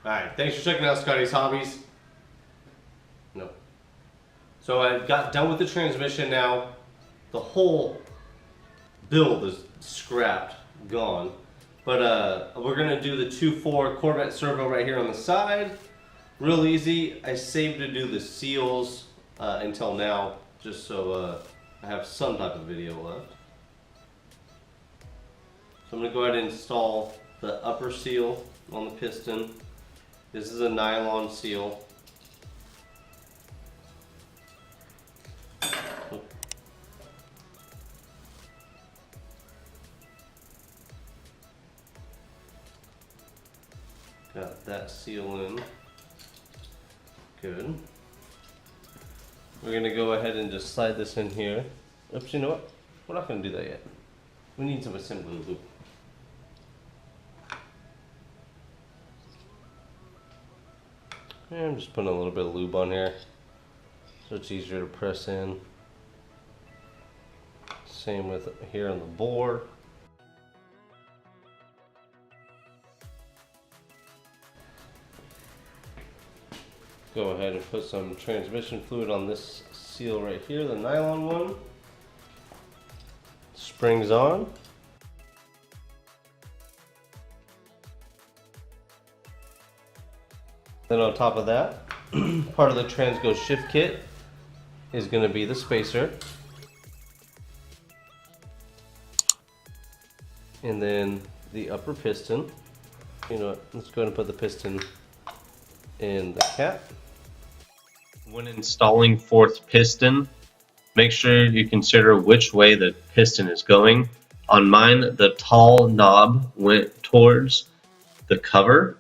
Alright, thanks for checking out Scotty's Hobbies. No. So I got done with the transmission now. The whole build is scrapped, gone. But we're going to do the 2.4 Corvette servo right here on the side. Real easy. I saved to do the seals until now, just so I have some type of video left. So I'm going to go ahead and install the upper seal on the piston. This is a nylon seal. Got that seal in. Good. We're going to go ahead and just slide this in here. Oops, you know what? We're not going to do that yet. We need some assembly loop. And I'm just putting a little bit of lube on here so it's easier to press in. Same with here on the bore. Go ahead and put some transmission fluid on this seal right here, the nylon one. Springs on. Then on top of that, part of the Transgo shift kit is going to be the spacer. And then the upper piston. You know what, let's go ahead and put the piston in the cap. When installing fourth piston, make sure you consider which way the piston is going. On mine, the tall knob went towards the cover,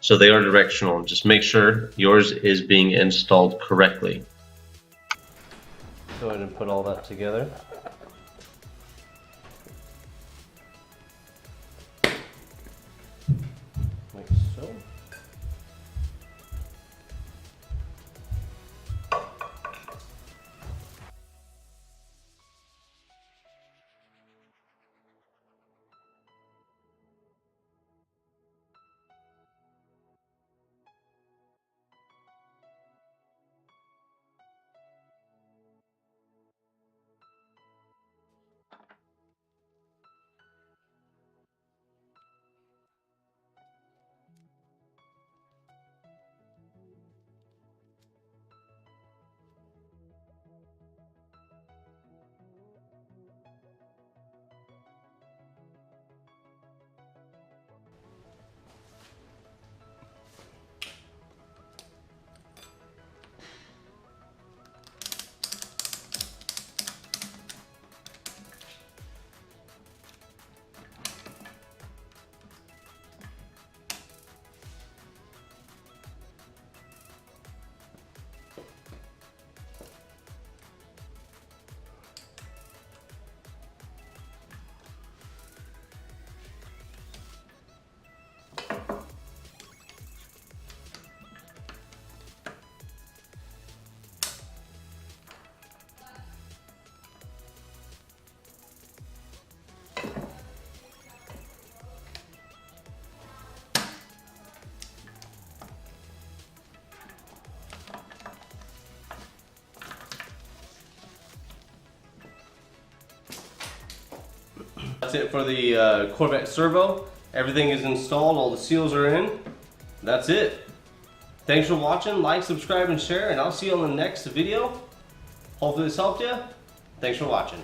so they are directional. Just make sure yours is being installed correctly. Go ahead and put all that together. Like so. That's it for the Corvette servo. Everything is installed, all the seals are in. That's it. Thanks for watching. Like, subscribe, and share, and I'll see you on the next video. Hopefully this helped you. Thanks for watching.